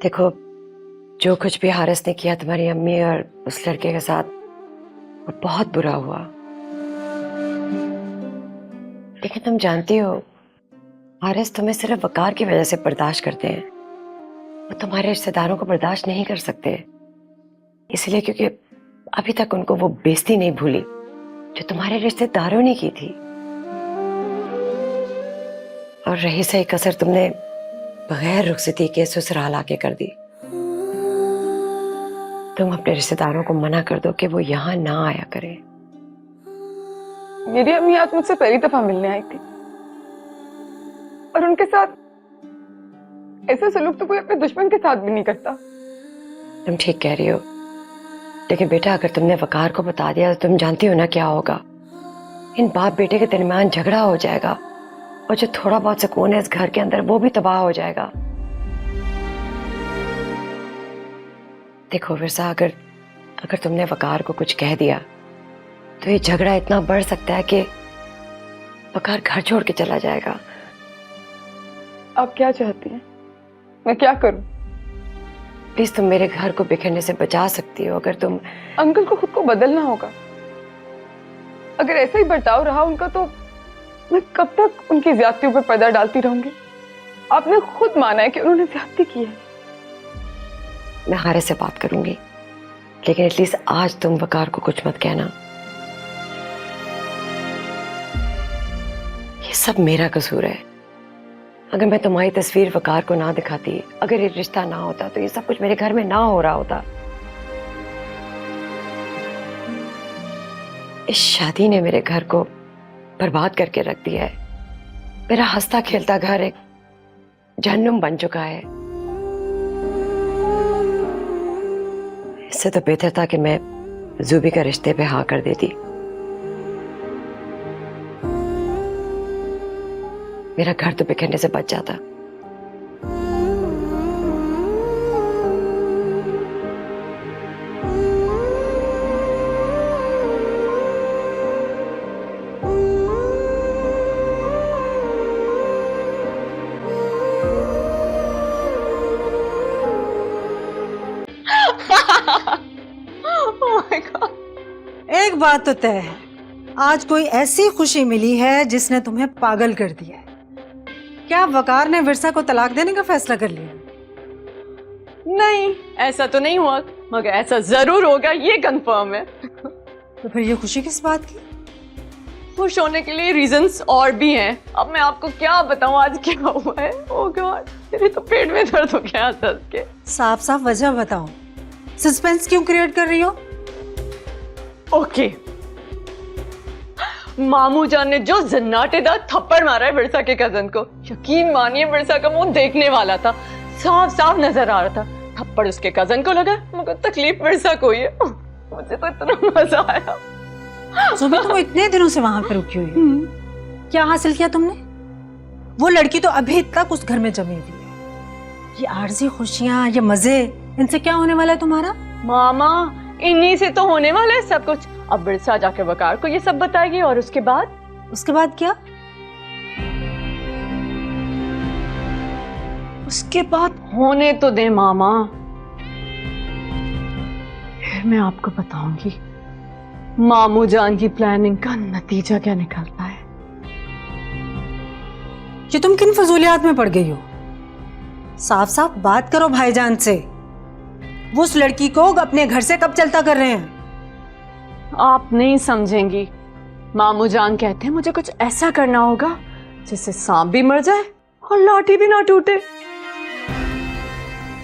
देखो, जो कुछ भी हारिस ने किया तुम्हारी अम्मी और उस लड़के के साथ, वो बहुत बुरा हुआ। लेकिन तुम जानती हो, हारिस तुम्हें सिर्फ वकार की वजह से बर्दाश्त करते हैं। वो तुम्हारे रिश्तेदारों को बर्दाश्त नहीं कर सकते, इसलिए क्योंकि अभी तक उनको वो बेइज्जती नहीं भूली जो तुम्हारे रिश्तेदारों ने की थी। और रही सही कसर तुमने बगैर रुखसती के ससुराल आके कर दी। तुम अपने रिश्तेदारों को मना कर दो कि वो यहाँ ना आया करें। मेरी अम्मी आज मुझसे पहली दफा मिलने आई थी और उनके साथ ऐसा सलूक तो कोई अपने दुश्मन के साथ भी नहीं करता। तुम ठीक कह रही हो, लेकिन बेटा अगर तुमने वकार को बता दिया तो तुम जानती हो ना क्या होगा। इन बाप बेटे के दरमियान झगड़ा हो जाएगा और जो थोड़ा बहुत सुकून है इस घर के अंदर वो भी तबाह हो जाएगा। देखो विरसा, अगर तुमने वकार को कुछ कह दिया तो ये झगड़ा इतना बढ़ सकता है कि वकार घर छोड़ के चला जाएगा। आप क्या चाहती हैं? मैं क्या करूं? प्लीज तुम मेरे घर को बिखरने से बचा सकती हो। अगर तुम अंकल को खुद को बदलना होगा। अगर ऐसा ही बर्ताव रहा उनका तो मैं कब तक उनकी ज्यादतियों पर पर्दा डालती रहूंगी? आपने खुद माना है कि उन्होंने ज्यादती की है। मैं हारिस से बात करूंगी, लेकिन एटलीस्ट आज तुम वकार को कुछ मत कहना। ये सब मेरा कसूर है। अगर मैं तुम्हारी तस्वीर वकार को ना दिखाती, अगर ये रिश्ता ना होता तो ये सब कुछ मेरे घर में ना हो रहा होता। इस शादी ने मेरे घर को बर्बाद करके रख दिया है। मेरा हंसता खेलता घर एक जहन्नुम बन चुका है। इससे तो बेहतर था कि मैं जूबी का रिश्ते पे हाँ कर देती। मेरा घर तो बिखरने से बच जाता। एक बात तो तय है, आज कोई ऐसी खुशी मिली है जिसने तुम्हें पागल कर दिया है। क्या वकार ने विरसा को तलाक देने का फैसला कर लिया? नहीं, ऐसा तो नहीं हुआ, मगर ऐसा जरूर होगा, ये कंफर्म है। तो फिर ये खुशी किस बात की? खुश होने के लिए रीजंस और भी हैं। अब मैं आपको क्या बताऊं आज क्या हुआ है। ओह गॉड, मेरे तो पेट में दर्द हो गया हंस के। साफ साफ वजह बताओ, सस्पेंस क्यों क्रिएट कर रही हो? ओके, मामू जान ने जो जन्नाटेदार थप्पड़ मारा है बिरसा के कजन को, यकीन मानिए बिरसा का मुंह देखने वाला था, साफ साफ नजर आ रहा था। थप्पड़ उसके कजन को लगा, मगर तकलीफ बिरसा को ही है। मुझे तो इतना मजा आया। सुबह तुम इतने दिनों से वहां पर रुकी हुई हो, क्या हासिल किया तुमने? वो लड़की तो अभी तक उस घर में जमी हुई है। ये आरज़ी खुशियां, ये मजे, इनसे क्या होने वाला है तुम्हारा? मामा, इन्हीं से तो होने वाला है सब कुछ। अब बिरसा जाके वकार को ये सब बताएगी और उसके बाद क्या? उसके बाद होने तो दे मामा, फिर मैं आपको बताऊंगी मामू जान की प्लानिंग का नतीजा क्या निकलता है। कि तुम किन फजूलियात में पड़ गई हो? साफ साफ बात करो भाईजान से। वो उस लड़की को अपने घर से कब चलता कर रहे हैं? आप नहीं समझेंगी। मामू जान कहते हैं मुझे कुछ ऐसा करना होगा जिससे सांप भी मर जाए और लाठी भी ना टूटे।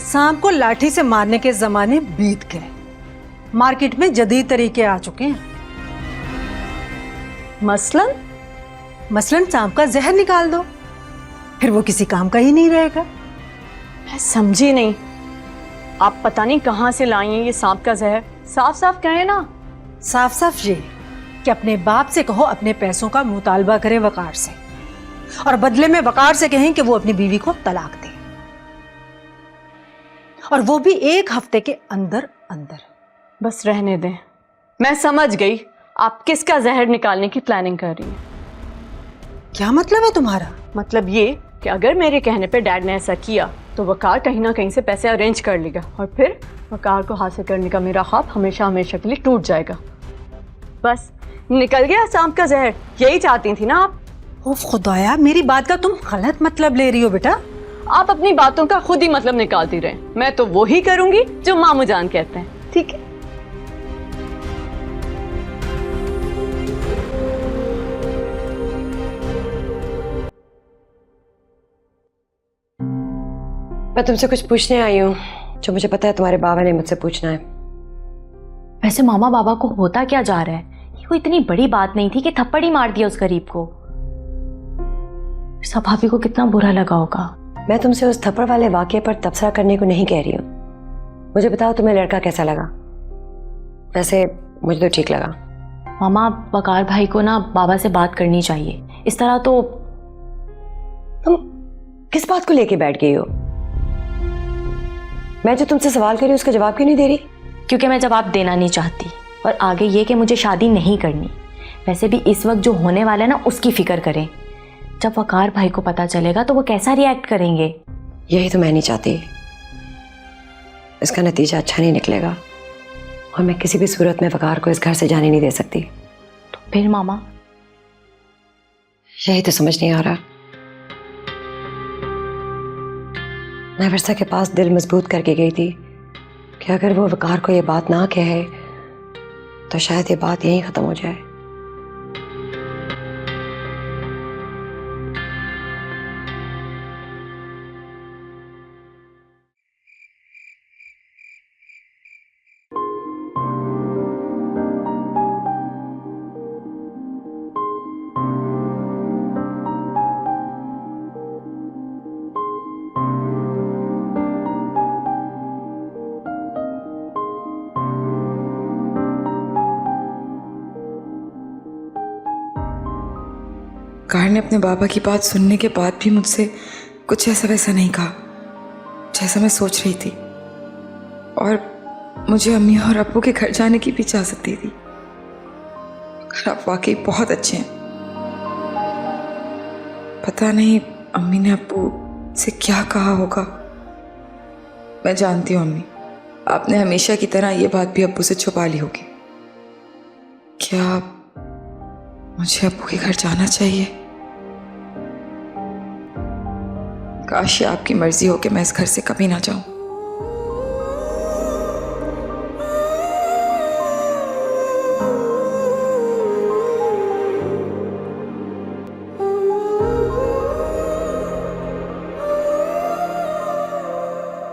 सांप को लाठी से मारने के जमाने बीत गए। मार्केट में जदीद तरीके आ चुके हैं। मसलन सांप का जहर निकाल दो, फिर वो किसी काम का ही नहीं रहेगा। मैं समझी नहीं, आप पता नहीं कहां से लाई हैं ये सांप का जहर। साफ साफ कहें ना। साफ साफ ये कि अपने बाप से कहो अपने पैसों का मुतालबा करे वकार से, और बदले में वकार से कहें कि वो अपनी बीवी को तलाक दे, और वो भी 1 हफ्ते के अंदर अंदर। बस रहने दें, मैं समझ गई आप किसका जहर निकालने की प्लानिंग कर रही हैं। क्या मतलब है तुम्हारा? मतलब ये कि अगर मेरे कहने पे डैड ने ऐसा किया तो वकार कहीं ना कहीं से पैसे अरेंज कर लेगा और फिर वकार को हासिल करने का मेरा ख्वाब हमेशा हमेशा के लिए टूट जाएगा। बस निकल गया सांप का जहर, यही चाहती थी ना आप? ओ खुदाया, मेरी बात का तुम गलत मतलब ले रही हो बेटा। आप अपनी बातों का खुद ही मतलब निकालती रहे, मैं तो वो ही करूंगी जो मामू जान कहते हैं, ठीक है? मैं तुमसे कुछ पूछने आई हूँ जो मुझे पता है तुम्हारे बाबा ने मुझसे पूछना है। वैसे मामा बाबा को होता क्या जा रहा है? ये कोई इतनी बड़ी बात नहीं थी कि थप्पड़ ही मार दिया उस गरीब को। सब भाभी को कितना बुरा लगा होगा। मैं तुमसे उस थप्पड़ वाले वाक्य पर तबसरा करने को नहीं कह रही हूँ। मुझे बताओ तुम्हें लड़का कैसा लगा? वैसे मुझे तो ठीक लगा। मामा वकार भाई को ना बाबा से बात करनी चाहिए, इस तरह तो। तुम किस बात को लेके बैठ गई हो? मैं जो तुमसे सवाल कर रही हूँ उसका जवाब क्यों नहीं दे रही? क्योंकि मैं जवाब देना नहीं चाहती, और आगे ये कि मुझे शादी नहीं करनी। वैसे भी इस वक्त जो होने वाला है ना उसकी फिक्र करें। जब वकार भाई को पता चलेगा तो वो कैसा रिएक्ट करेंगे? यही तो मैं नहीं चाहती। इसका नतीजा अच्छा नहीं निकलेगा और मैं किसी भी सूरत में वकार को इस घर से जाने नहीं दे सकती। तो फिर मामा? यही तो समझ नहीं आ रहा। मैं वर्षा के पास दिल मजबूत करके गई थी कि अगर वो वकार को ये बात ना कहे तो शायद ये बात यहीं खत्म हो जाए। कार ने अपने बाबा की बात सुनने के बाद भी मुझसे कुछ ऐसा वैसा नहीं कहा जैसा मैं सोच रही थी, और मुझे अम्मी और अब्बू के घर जाने की भी इजाज़त दी थी। मगर आप वाकई बहुत अच्छे हैं। पता नहीं अम्मी ने अब्बू से क्या कहा होगा। मैं जानती हूँ अम्मी, आपने हमेशा की तरह ये बात भी अब्बू से छुपा ली होगी। क्या मुझे अब्बू के घर जाना चाहिए? काश ये आपकी मर्जी हो कि मैं इस घर से कभी ना जाऊं।